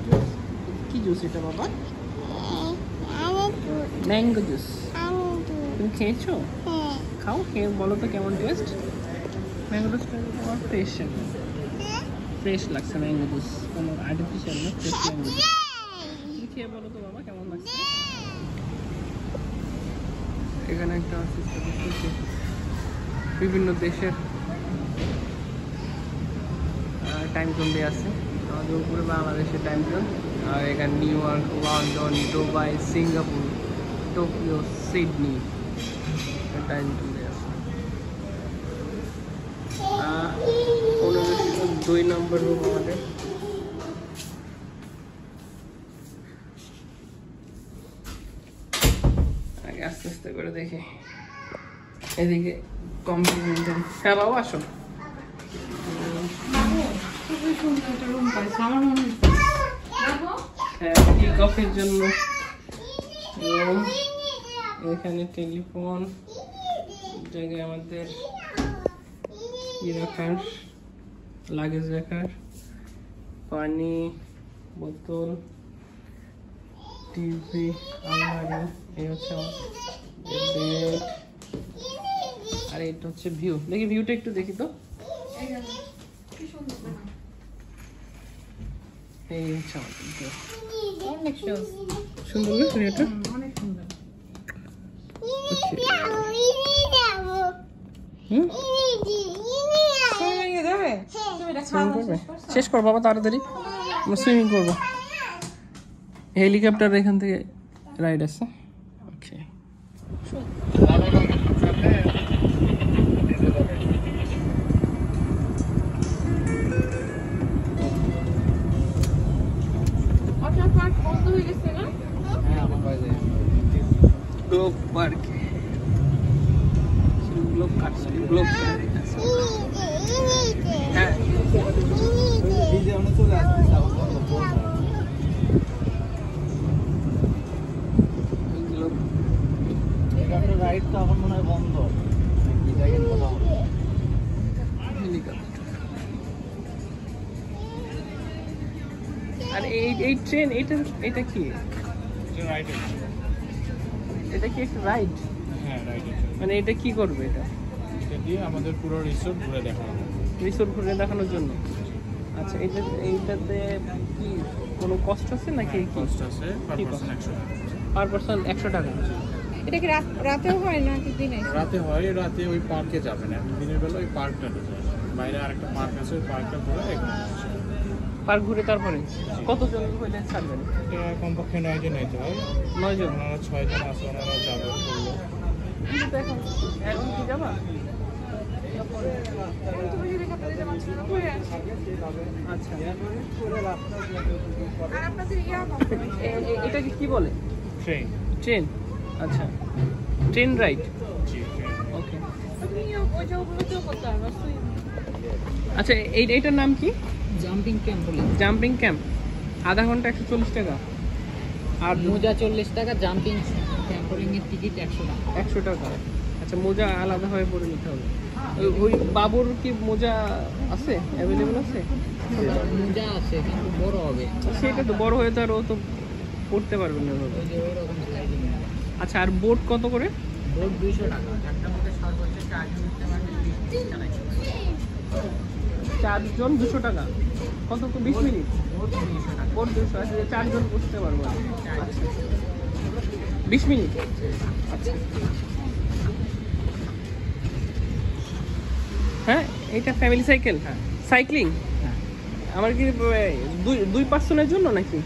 Juice কি juice এটা বাবা? Mango juice. তুমি খেয়েছো? খাও, খেয়ে বলো তো কেমন টেস্ট। ম্যাঙ্গো জুসটা তোমার ফ্রেশ ফ্রেশ লাগছে ম্যাঙ্গো জুস, কোনো আর্টিফিশিয়াল না, ফ্রেশ ম্যাঙ্গো জুস। তুমি খেয়ে বলো তো বাবা কেমন লাগছে। এখানে একটা বিভিন্ন দেশের টাইম জোন দিয়ে আছে। আমাদের উপরে বাংলাদেশের টাইম জোন, আর এখানে new York, London, Dubai, Singapore, Tokyo, Sydney time zone দিয়ে আছে। 2 নম্বর রুম আমাদের। আগে আস্তে আস্তে করে দেখি। এদিকে কমপ্লিমেন্টারি। হ্যাঁ বাবা আসো। টি কফির জন্য রুম, এখানে টেলিফোন, জায়গায় আমাদের ই রাখার, লাগেজ রাখার, পানি বোতল, টিভি, আলমারি, এই হচ্ছে বেড, আর এটা হচ্ছে ভিউ। দেখি ভিউটা একটু দেখি তো। এই হচ্ছে আমাদের ভিউ। অনেক সুন্দর না ভিউটা? অনেক সুন্দর। শেষ কর বাবা তাড়াতাড়ি, আমরা সুইমিং করবো। হেলিকপ্টার এখান থেকে রাইড আছে। ওকে, গ্লোব পার্কে গ্লোব কাটছে, গ্লোব হ্যাঁ রাইড তো এখন মনে হয় বন্ধ। আর এই ট্রেন, এটা কি? এটা কি একটা রাইড? হ্যাঁ রাইড। মানে এটা কি করবে? এটা দিয়ে আমাদের পুরো রিসোর্ট ঘুরে দেখানো হবে। রিসোর্ট ঘুরে দেখানোর জন্য? আচ্ছা, এইটাতে কি কোনো কষ্ট আছে নাকি? কস্ট আছে পার পারসন 100 টাকা। পার পারসন 100 টাকা। এটা কি রাতেও হয় না কি দিনে? রাতে হয়, রাতে ওই পার্কে যাবেন, দিনের বেলা ওই পার্কটাতে যাবেন। বাইরে আরেকটা পার্ক আছে, ওই পার্কটা ঘুরে একদম পার্ক ঘুরে তারপরে কতজন হইলে ছাড়বেন? এটা কমপক্ষে 9 জন নিতে হয়। 9 জন? ওনারা 6 জন আছে, ওনারা যাবে বললো। এখন কি যাবা? আচ্ছা, এটাকে কি বলে? ট্রেন। ট্রেন, আচ্ছা ট্রেন রাইড। ওকে, আচ্ছা এইটার নাম কি? জাম্পিং ক্যাম্প বলে। Jumping camp. আধা ঘন্টা 140 টাকা, আর মোজা 40 টাকা, জাম্পিং ক্যাম্পলিং এর টিকিট 100 টাকা। 100 টাকা। আচ্ছা, মোজা আলাদাভাবে পরে নিতে হবে। ওই বাবুর কি মোজা আছে, অ্যাভেলেবল আছে? মোজা আছে কিন্তু বড় হবে। সেটা তো বড় হয়ে তো আর ও তো পড়তে পারবে না। ওই যে ওইরকম সাইজের মোজা। আচ্ছা, আর বোট কত করে? বোট 200 টাকা। একটা বোটে সর্বোচ্চ 4 জন উঠতে পারবে, 20 টাকা। 4 জন 200 টাকা। কত? 20 মিনিট। বোট 200 টাকা। বোট 200। আচ্ছা, 4 জন বসতে পারবো। আচ্ছা, 20 মিনিট। আচ্ছা, হ্যাঁ এটা ফ্যামিলি সাইকেল। হ্যাঁ, সাইক্লিং। হ্যাঁ। আমার কি দুই পার্সনের জন্য নাকি?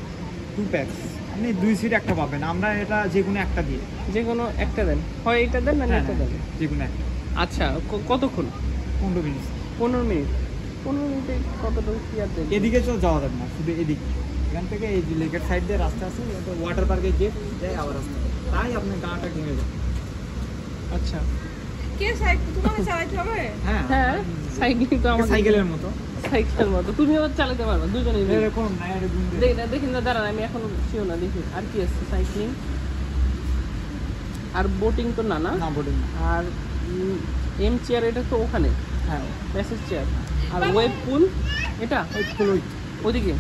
2 প্যাকস। আপনি 2 সিট একটা পাবেন, আমরা এটা যে কোনো একটা দিই। যে কোনো একটা দেন, হয় এটা দেন না এটা দেন। যে কোনো একটা। আচ্ছা, কতক্ষণ? 15 মিনিট। 15 মিনিট। 15 মিনিটে কতটুকু কি আর দেন? এদিকে চল যাওয়া যাবে না, শুধু এদিকে। এখান থেকে এই যে লেকের সাইড দিয়ে রাস্তা আছে, ওয়াটার পার্কে গেট যায় আবার রাস্তা, তাই আপনার গাটা ঘুরে যায়। আচ্ছা, কে সাইকেল তোমাকে চালাতে হবে? হ্যাঁ হ্যাঁ সাইক্লিং তো আমাদের সাইকেলের মতো। সাইকেলের মতো। তুমিও চালাতে পারবে, দুজনেই মিলে। এরকম না, এটা গুন্ডে। দেখি না, দাঁড়ান আমি এখন শিও না, দেখি আর কি আছে। সাইক্লিং আর বোটিং তো না না। না বোটিং। আর এম চেয়ার, এটা তো ওখানে। হ্যাঁ, প্যাসেজ চেয়ার। আর ওয়েব পুল, এটা ওই ফুল ওইদিকে।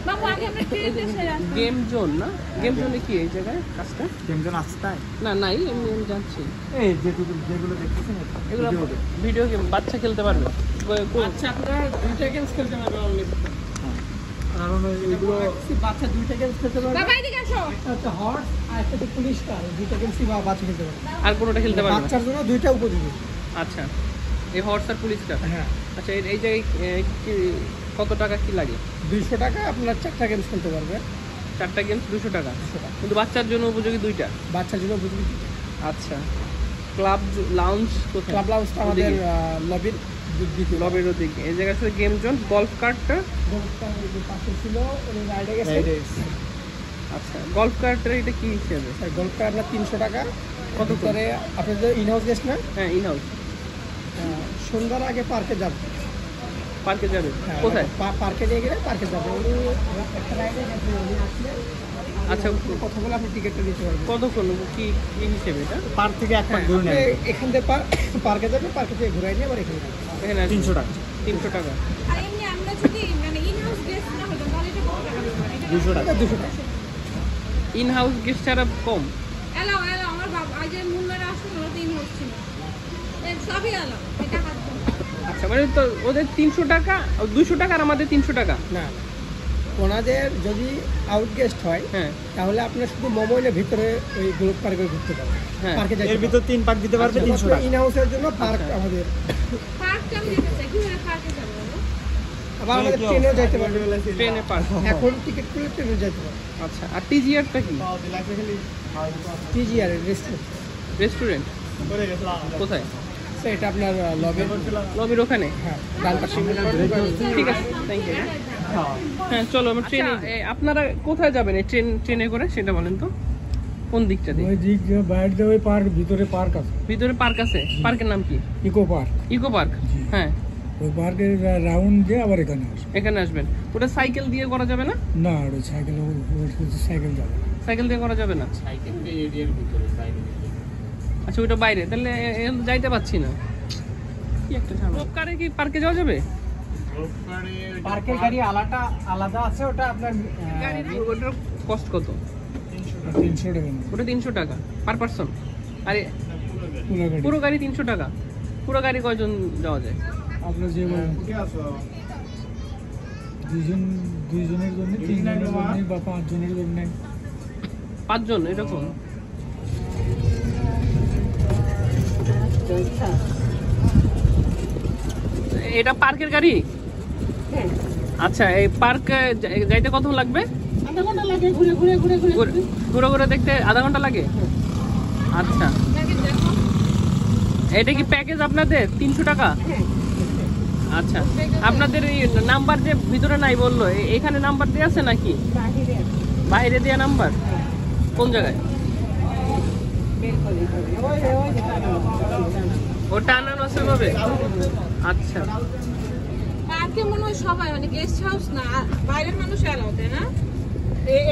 বাবু আগে আমরা ট্রেনটা সেরে আসি। গেম জোন না, গেম জোনে কি এই জায়গায় কাজটা? তিনজন আসছে তাই না নাই, এমনি আমি যাচ্ছি। এই যেগুলো দেখতেছেন এগুলো ভিডিওতে। ভিডিও গেম বাচ্চা খেলতে পারবে। আচ্ছা আপনারা দুইটা গেমস খেলতে পারবেন অনলি। কারণ এগুলো বাচ্চা দুইটা গেমস খেলতে পারবে। বাবা এদিকে আসো। একটা হর্স আর একটা পুলিশ কার, দুইটা গেমসই বাচ্চা খেলতে পারবে। আর কোনোটা খেলতে পারবে না? বাচ্চার জন্য দুইটা উপযোগী। আচ্ছা, এই হর্স আর পুলিশ কার। হ্যাঁ আচ্ছা, এই জায়গায় কি কত টাকা কি লাগে? 200 টাকা আপনার 4টা গেমস খেলতে পারবে। 4টা গেমস 200 টাকা, 200 টাকা কিন্তু বাচ্চার জন্য উপযোগী 2টা। বাচ্চার জন্য উপযোগী। আচ্ছা, ক্লাব লাউঞ্জ কোথায়? ক্লাব লাউঞ্জটা আমাদের লবির দিকে। লবির ওদিকে। এই জায়গার সাথে গেম জোন, গলফ কার্টটা। গল্পটা ওই যে পাশে ছিল, ওই রাইডে গেছে। আচ্ছা, গলফ কার্টের এটা কি হিসেবে? গল্পটা আপনার 300 টাকা। কত করে? করে আপনাদের ইনহাউস গেস্ট না, হ্যাঁ, ইন হাউস। সন্ধ্যার আগে পার্কে যাবে। পার্কে যাবে হ্যাঁ, কোথায়? পার্কে নিয়ে গেলে পার্কে যাবে। উনি একটা রাইডে গেছে, উনি আসলে আচ্ছা, কথা বলে আপনি টিকিটটা দিতে পারবেন। কতক্ষণ কি কি হিসেবে এটা? পার্ক থেকে এক পার্ক হ্যাঁ, ঘুরে নেয় এখান থেকে পার্কে যাবে, পার্কে থেকে ঘুরাই নিয়ে আবার এখানে যাবে। এখানে আসবে। 300 টাকা। 300 টাকা। আর এমনি আমরা যদি মানে ইনহাউস গেস্ট না হতাম তাহলে এটা কত টাকা লাগবে? এটা 200 টাকা। 200 টাকা। ইন হাউস গেস্ট ছাড়া কম। এলাও আমার বাবা আজ যে মুন্নারা আসলো ওরা তো ইনহাউস ছিল। সবই এলাও, এটা হাত দাও। আচ্ছা, মানে তো ওদের 300 টাকা, 200 টাকা আর আমাদের 300 টাকা। না, ওনাদের যদি আউট গেস্ট হয় হ্যাঁ তাহলে আপনার শুধু মোবাইলের ভিতরে ওই গ্লোব পার্কে ঘুরতে পারবেন। হ্যাঁ। পার্কে যাইতে এর ভিতর 3 পার্ক দিতে পারবে 300 টাকা। ইন হাউসের জন্য পার্ক আচ্ছা। আমাদের। পার্কটা আমি যেতে চাই, কিভাবে পার্কে যাবো বলো? আবার আমাদের ট্রেনেও যাইতে পারবে। ট্রেনে পার। এখন টিকিট করে ট্রেনে যাইতে পারবে। আচ্ছা, আর টিজিআরটা কি? টিজিআর রেস্টুরেন্ট, রেস্টুরেন্ট কোথায়? এটা আপনার লবির ওখানে। হ্যাঁ ডান পাশে। ঠিক আছে, থ্যাংক ইউ। হ্যাঁ চলো, আমরা ট্রেনে। আপনারা কোথায় যাবেন এই ট্রেনে করে সেটা বলেন তো, কোন দিকটা দিয়ে? ওই দিক বাইরে দিয়ে ওই পার্ক, ভিতরে পার্ক আছে, ভিতরে পার্ক আছে। পার্কের নাম কি? Eco park. Eco park. হ্যাঁ, ওই পার্কের রাউন্ড দিয়ে আবার এখানে আসবে। এখানে আসবেন। ওটা সাইকেল দিয়ে করা যাবে না? না, ওই সাইকেল যাবে। সাইকেল দিয়ে করা যাবে না? সাইকেল এরিয়ার ভিতরে সাইকেল। আচ্ছা, ওটা বাইরে, তাহলে যাইতে পারছি না। কি একটা ঝামেলা। কারে কি পার্কে যাওয়া যাবে? পার্কের গাড়ি আলাদা আছে, ওটা আপনার গাড়ির ওটার কস্ট কত? 300 টাকা। ওটা 300 টাকা পার পারসন। আরে পুরো গাড়ি। পুরো গাড়ি 300 টাকা? পুরো গাড়ি কয়জন যাওয়া যায়? আপনার যে দুইজনের জন্য, 3 জনের জন্য বা 5 জনের জন্য। 5 জন এরকম? এটা পার্কের গাড়ি? আচ্ছা, এই পার্কে যাইতে কত লাগবে? আধা ঘন্টা লাগে ঘুরে ঘুরে ঘুরে ঘুরে। ঘুরে ঘুরে দেখতে আধা ঘন্টা লাগে? আচ্ছা, দেখেন দেখো। এটা কি প্যাকেজ আপনাদের 300 টাকা? আচ্ছা, আপনাদের এই নাম্বার যে ভিতরে নাই বললো, এখানে নাম্বার দেওয়া আছে নাকি? বাহিরে বাইরে দেওয়া নাম্বার? কোন জায়গায়? ও টানানো আছে ভাবে? আচ্ছা, পার্কে মনে হয় সবাই মানে গেস্ট হাউস না, বাইরের মানুষ এলাও তাই না?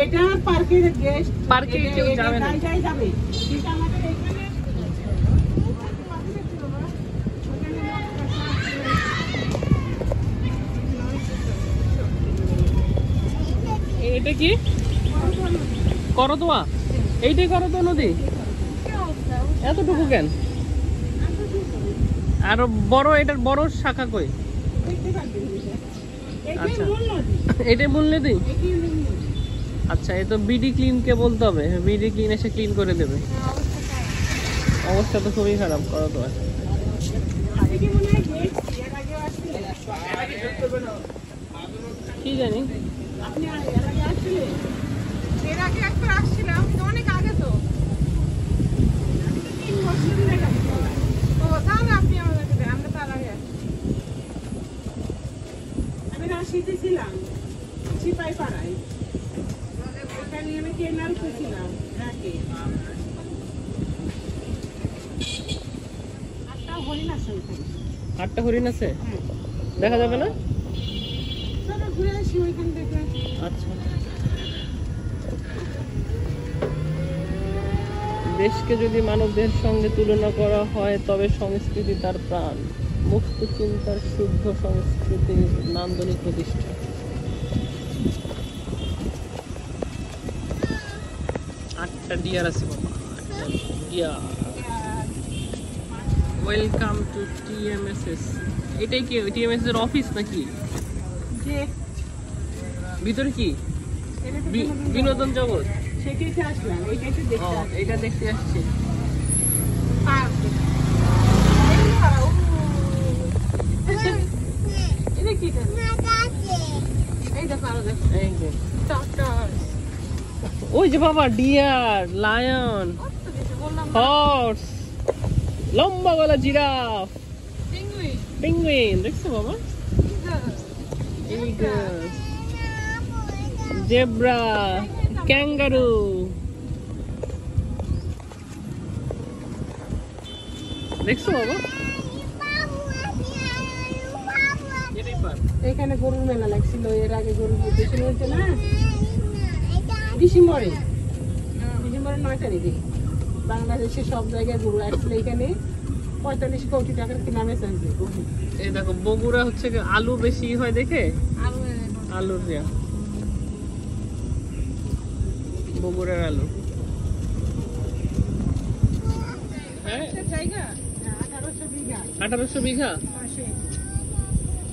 এটা পার্কের গেস্ট। পার্কে কেউ যাবে না। যাবে। এটা কি করতোয়া? এইটাই করতোয়া নদী? এতটুকু কেন? আর বড়, এটার বড় শাখা কই? আচ্ছা, এটাই মূল নদী? আচ্ছা, এ তো বিডি ক্লিনকে বলতে হবে, বিডি ক্লিন এসে ক্লিন করে দেবে। অবস্থা তো খুবই খারাপ করতোয়া। কি জানি। এর আগে একবার আসছিলাম, তো অনেক আগে তো। 3 বছর ধরে গেছে। ও তাহলে আপনি আমাদেরকে দেন, আমরা তার আগে আসছি। আমি রাশিতে ছিলাম, সিপাই পাড়ায়। ওখানে আমি কেনার ছিলাম রাকে। আটটা হরিণ আছে ওইখানে। 8টা হরিণ আছে? দেখা যাবে না? চলো ঘুরে আসি ওইখান থেকে। আচ্ছা, দেশকে যদি মানবদের সঙ্গে তুলনা করা হয় তবে সংস্কৃতি তার প্রাণ, মুক্ত চিন্তার শুদ্ধ সংস্কৃতির নান্দনিক প্রতিষ্ঠা। একটা ডিয়ার আছে বাবা, ডিয়ার। Welcome to TMSS. এটাই কি টিএমএসএস এর অফিস নাকি? যে ভিতরে কি এটা তো বিনোদন জগৎ? সেটাইতে আসলাম, এইটাই তো দেখতে আসলাম। এটা দেখতে আসছি। এটা কি এটা? এই দেখো, আরো দেখো। এই যে টর্টয়েস। ওই যে বাবা ডিয়ার, লায়ন, কত কিছু বললাম না? হর্স, লম্বা গলা জিরাফ, পেঙ্গুইন। পেঙ্গুইন দেখছো বাবা? Eagle, zebra, kangaroo. দেখছো বাবা? এটাই পার্ক। এখানে গরুর মেলা লাগছিল এর আগে, গরুর প্রদর্শনী হয়েছে না ডিসেম্বরে 9 তারিখে। বাংলাদেশের সব জায়গায় গরু আসছিল। এখানে 45 কোটি টাকার কিনা বেচা হয়েছে গরু। এই দেখো বগুড়া হচ্ছে কি আলু বেশি হয় দেখে, আলুর দেয়া, বগুড়ার আলু। হ্যাঁ জায়গা 1800 বিঘা। 1800 বিঘা,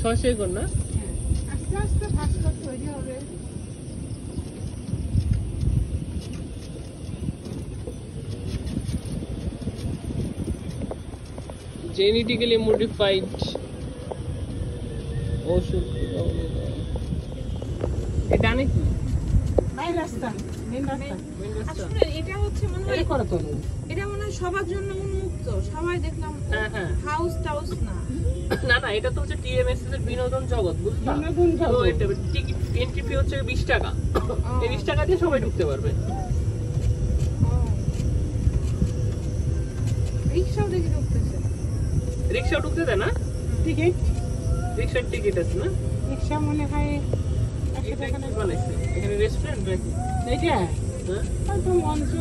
600 একর না? আস্তে আস্তে ভাস্কর তৈরি হবে। জেনেটিক্যালি মডিফাইড ওষুধ। এটা নাকি মেন রাস্তা, মেন রাস্তা। আসলে এটা হচ্ছে মনে হয়, এই করো তো। এটা মনে হয় সবার জন্য উন্মুক্ত, সবাই দেখলাম হ্যাঁ হ্যাঁ, হাউস টাউস না। না না, এটা তো হচ্ছে টিএমএসএস এর বিনোদন জগৎ, বুঝলা? বিনোদন জগৎ। তো এটা টিকিট এন্ট্রি ফি হচ্ছে 20 টাকা। এই 20 টাকা দিয়ে সবাই ঢুকতে পারবে। রিক্সাও দেখে ঢুকতেছে। রিকশা ঢুকতে দেয় না? টিকিট রিকশার টিকিট আছে না? রিক্সা মনে হয় 100 এটা টাকা কি না। বানাইছে? এখানে রেস্টুরেন্ট নাকি? এইটা হ্যাঁ? হয়তো মঞ্চ,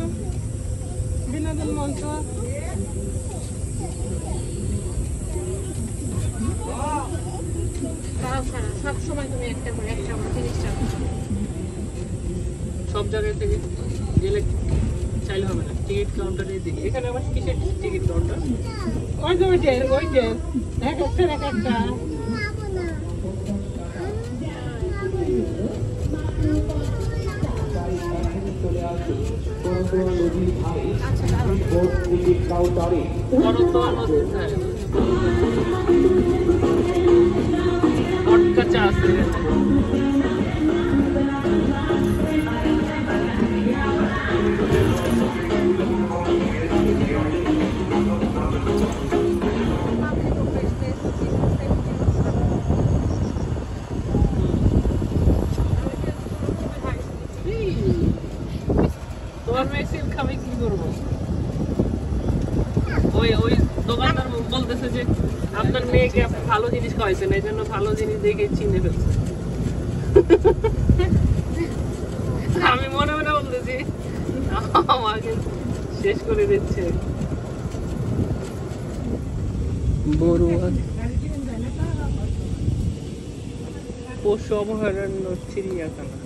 বিনোদন মঞ্চ। তাও ছাড়া সব সময় তুমি একটা করে 30 টাকা। সব জায়গায় থেকে গেলে চাইলে হবে না, টিকিট কাউন্টারে দিকে। এখানে আবার কিসের টিকিট কাউন্টার? ওই যে ওইটার এক একটা। করতোয়া নদীর ধারে মটকা চা আছে। তোমার মেয়ে সিল খাবে, কি করবো? ওই দোকানদার বলতেছে যে আপনার মেয়েকে আপনি ভালো জিনিস খাওয়াইছেন, এই জন্য ভালো জিনিস দেখে চিনে ফেলছে। আমি মনে মনে বলতেছি আমাকে শেষ করে দিচ্ছে। বড়ুয়া পশু অভয়ারণ্য, চিড়িয়াখানা।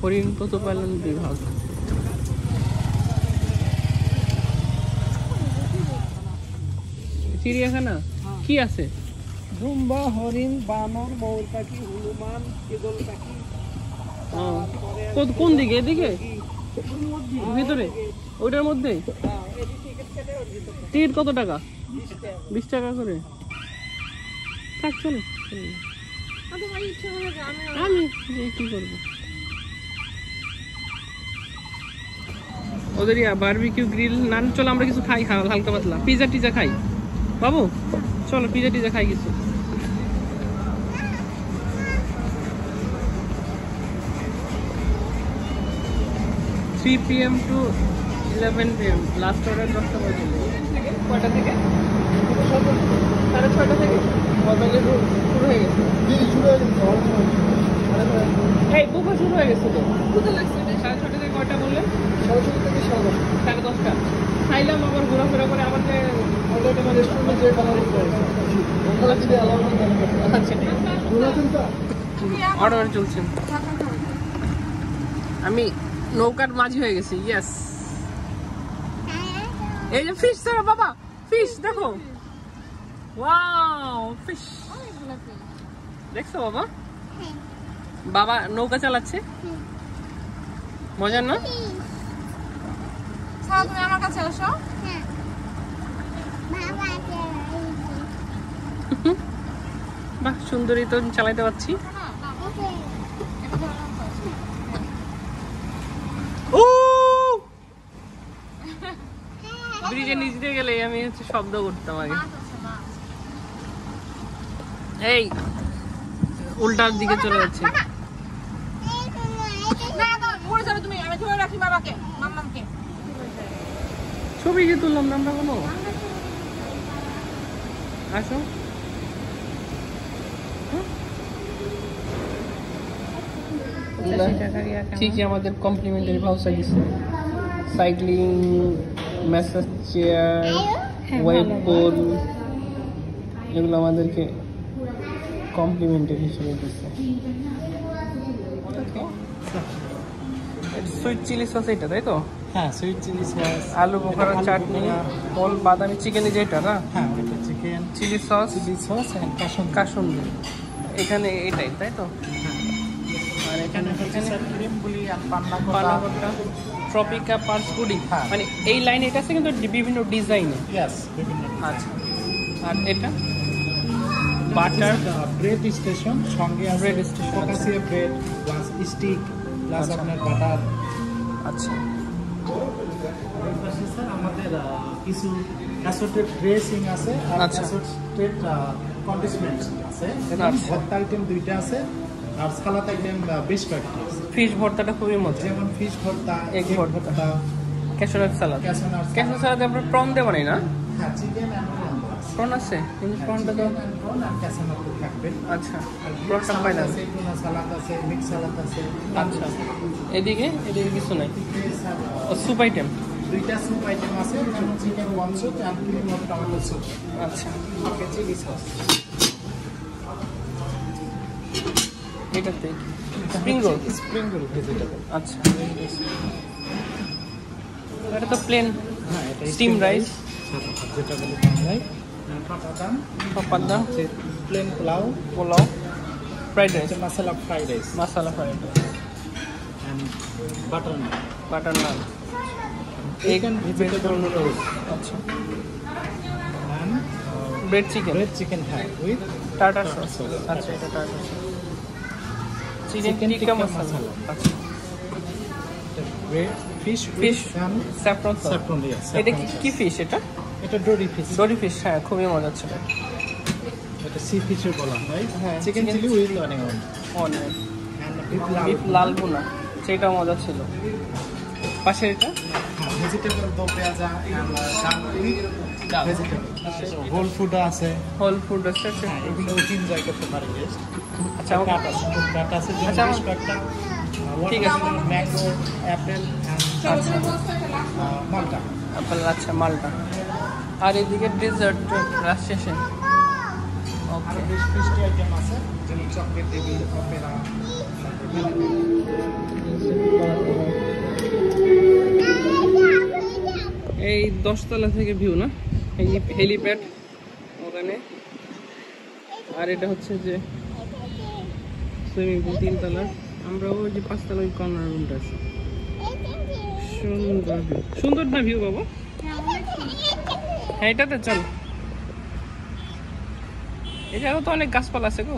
হরিণ পশুপালন বিভাগ। চিড়িয়াখানা কি আছে? দুম্বা, হরিণ, বানর, ময়ূর পাখি, হনুমান, কেদল পাখি। কোন দিকে? এদিকে ভিতরে, ওইটার মধ্যে টিকিট কত টাকা? 20 টাকা করে। থাক চলো, তোমার ইচ্ছা হলে আমি কি করবো? ওদের বারবিকিউ গ্রিল না, চলো আমরা কিছু খাই, হালকা পাতলা পিজা টিজা খাই। বাবু চলো পিজা টিজা খাই কিছু। Three PM to 11 PM, last order 10টা পর্যন্ত। কয়টা থেকে? 6:30 থেকে মোবাইলে শুরু হয়ে গেছে। এই বুকও শুরু হয়ে গেছে তো। 6:30 থেকে কয়টা বললেন? 10:30 থেকে 10:30। 10:30টা খাইলাম, আবার ঘোরাফেরা করে আবার রেস্টুরেন্টে যে কালার অর্ডার চলছে। আমি নৌকার মাঝি হয়ে গেছি। ইয়েস, এই যে ফিশ ধরো বাবা, ফিশ দেখো, ওয়াও ফিশ দেখছো বাবা? বাবা নৌকা চালাচ্ছে, মজার না? তুমি আমার কাছে আসো। বাহ, সুন্দরী তো চালাইতে পারছি। ও ব্রিজের নিচ দিয়ে গেলে আমি হচ্ছে শব্দ করতাম আগে। এই উল্টার দিকে চলে যাচ্ছে। ছবি যে তুললাম না আমরা কোনো। আসো, ঠিকই আমাদের কমপ্লিমেন্টারি ভাউচার দিচ্ছে। সাইক্লিং, ম্যাসাজ চেয়ার, ওয়েব পুল, এগুলো আমাদেরকে কমপ্লিমেন্টারি হিসেবে দিচ্ছে। সুইট চিলি সস এটা, তাই তো? হ্যাঁ, সুইট চিলি সস, আলু বোখারা চাটনি, হোল বাদামি চিকেন, যেটা না? হ্যাঁ এটা chicken, chilli sauce and kasundi এখানে এটাই, তাই তো? আর এখানে ক্রিম পুলি আর পান্না পানাকোটা, ট্রপিকা, পার্স পুডি, হ্যাঁ। মানে এই লাইনে এটা আছে কিন্তু বিভিন্ন ডিজাইনে। ইয়েস, বিভিন্ন। আচ্ছা, আর এটা বাটার ব্রেড স্টেশন, সঙ্গে আছে Bread station, focaccia bread plus stick plus আচ্ছা। আপনার বাটার। আচ্ছা, এই পাশে স্যার আমাদের কিছু অ্যাসর্টেড ড্রেসিং আছে আর আচ্ছা। অ্যাসর্টেড কন্ডিশমেন্টস আছে। এবং আচ্ছা। ভর্তা আইটেম 2টা আছে আর সালাদ আইটেম বেশ কয়েকটা আছে। ফিশ ভর্তাটা খুবই মজা। যেমন ফিশ ভর্তা, এগ এগ ভর্তা, ভর্তা, ক্যাশনাট সালাদ। ক্যাশনাট ক্যাশনাট সালাদে আমরা প্রন দেবো না? হ্যাঁ, চিকেন এন্ড প্রন আছে। প্রন আছে, কিন্তু প্রনটা তো প্রন আর ক্যাশনাট থাকবে। আচ্ছা, আর প্রনটা সালাদ পাই না। আছে, টুনা সালাদ আছে, মিক্স সালাদ আছে। আচ্ছা, এদিকে কিছু নাই। ও স্যুপ আইটেম। 2টা স্যুপ আইটেম আছে, যেমন চিকেন ওয়ান স্যুপ আর ক্রিম অফ টমেটো স্যুপ। আচ্ছা, ওকে, চিলি সস। এটাতে spring roll. Spring roll vegetable. আচ্ছা, এটা তো প্লেন হ্যাঁ, এটা স্টিম রাইস, যেটা বলে বাংলায় পাপাদাম, পাপাদা, plain pulao, pulao, fried rice, masala fried rice masala fried rice, and butter naan, butter naan, egg and vegetable noodles, আচ্ছা, and bread chicken, red chicken হ্যাঁ উইথ টাটা সস। আচ্ছা, এটা টাটা সস, চিকেন টিক্কা মশলা। আচ্ছা, fish Fish, and saffron sauce. Saffron. Yes, এটা কি ফিশ? এটা ডোরি ফিশ। ডরি ফিশ, হ্যাঁ খুবই মজা ছিল। এটা সি ফিশের বলা হয়। হ্যাঁ, chicken chicken chilli with onion অনেক এন্ড বিফ লাল ভুনা, সেটাও মজা ছিল। পাশে এটা ভেজিটেবল দো পেঁয়াজা এন্ড ডাল উইথ ভেজিটেবল। হোল ফুড আছে। হোল ফুড আছে। হ্যাঁ, এগুলো এনজয় করতে পারে গেস্ট। আচ্ছা, কাট আছে, কাট আছে, যেমন আচ্ছা, বেশ কয়েকটা ঠিক আছে। ম্যাঙ্গো, অ্যাপেল এন্ড মালটা। আপেল, আচ্ছা মালটা। আর এদিকে ডেজার্ট রাশ শেষে। ওকে, আর বেশ মিষ্টি আইটেম আছে, যেমন চকলেট টেবিল, অপেরা। এই 10 তলা থেকে ভিউ না, এই হেলিপ্যাড ওখানে। আর এটা হচ্ছে যে সুইমিং পুল 3 তলা। আমরা ওই যে 5 তলা ওই কর্নার রুমটা আছে। সুন্দর ভিউ, সুন্দর না ভিউ বাবা? হ্যাঁ, এটাতে চল। এই জায়গা তো অনেক গাছপালা আছে গো।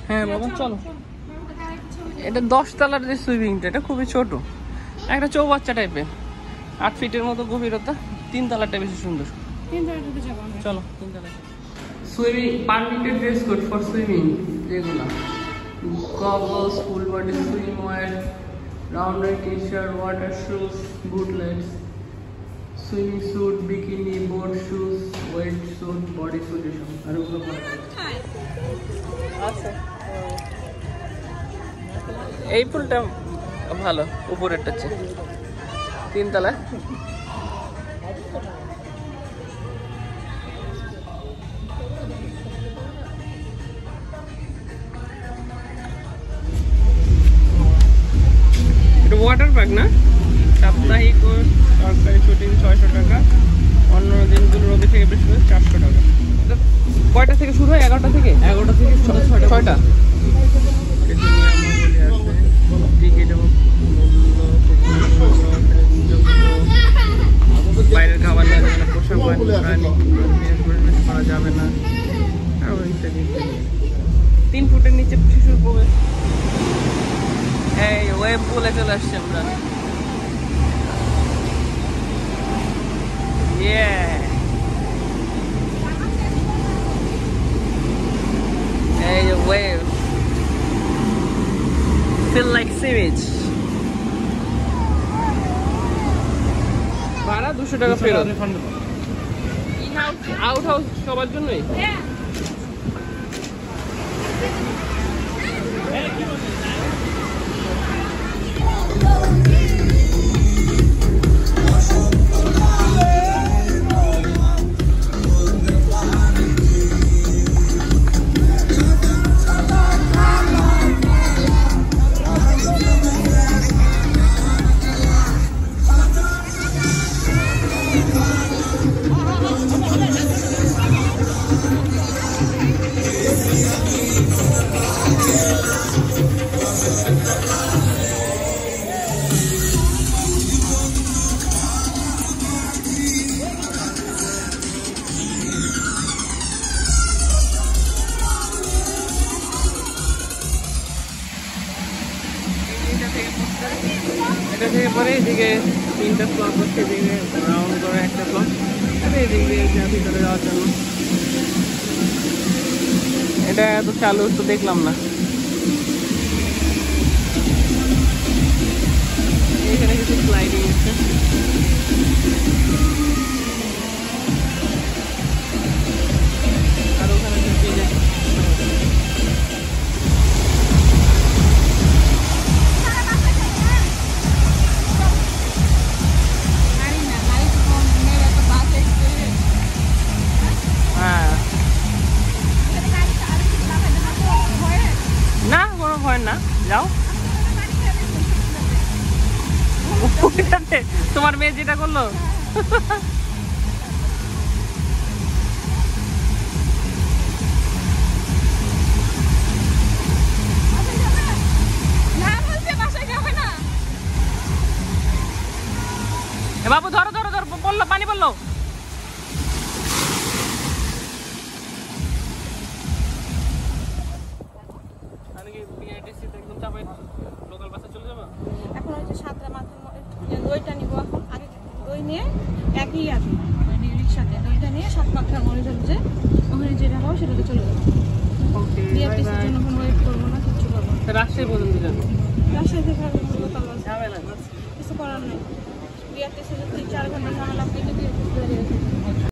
হ্যাঁ বাবা চলো। এটা 10 তলার যে সুইমিংটা, এটা খুবই ছোট, একটা চৌবাচ্চা টাইপের, 8 ফিটের মতো গভীরতা। 3 তলাটা বেশি সুন্দর। চলো 3 তলা। Swimming permitted dress code for swimming, যেগুলো goggles, full body swimwear, rounder T-shirt, water shoes, bootlets, swimming suit, bikini, board shoes, wet suit, body suit, এসব আর ওগুলো আচ্ছা। এই পুলটা ভালো, উপরেরটা হচ্ছে 3 তলা। এটা ওয়াটার পার্ক না? সাপ্তাহিক ও সরকারি ছুটি 600 টাকা, অন্য দিনগুলো রবি থেকে বৃহস্পতি 400 টাকা। কয়টা থেকে শুরু হয়? 11টা থেকে? 11টা থেকে 6টা। বাইরের খাবার নেওয়া যাবে না, পোশাক প্রাণী করা যাবে না, আরো ইত্যাদি ইত্যাদি। 3 ফুটের নিচে শিশুর প্রবেশ। এই ওয়েব পুলে চলে আসছি আমরা। এই যে ওয়েব, feel like sewage। ভাড়া 200 টাকা ফেরত। আউট হাউস সবার জন্যই। এটা থেকে পরে এদিকে 3টা স্লট হচ্ছে, এদিকে রাউন্ড করে একটা স্লট, আর এদিকে ভিতরে যাওয়ার জন্য। এটা তো চালু তো দেখলাম না। এখানে কিছু স্লাইডিং আছে। আর ওখানে না কোনো ভয় না, যাও। তোমার মেয়ে যেটা করলো। বাবু ধরো ধরো ধরো, পড়লো, পানি পড়লো। লোকাল বাসে চলে যাবো এখন ওই যে সাতটা মাথার দইটা নিবো। এখন আগে দই নিয়ে একই আছে রিক্সাতে দইটা নিয়ে 7 পাখার মনে যে ওখানে যেটা হবে সেটাতে চলে যাবো। বিআরটিসির জন্য কোনো ওয়েট করবো না, কিচ্ছু করবো না। রাজশাহী পর্যন্ত যাবো। রাজশাহী থেকে লোকাল বাস কিছু করার নেই। বিআরটিসি 3-4 ঘন্টা ঝামেলা পেয়ে বিআরটিসি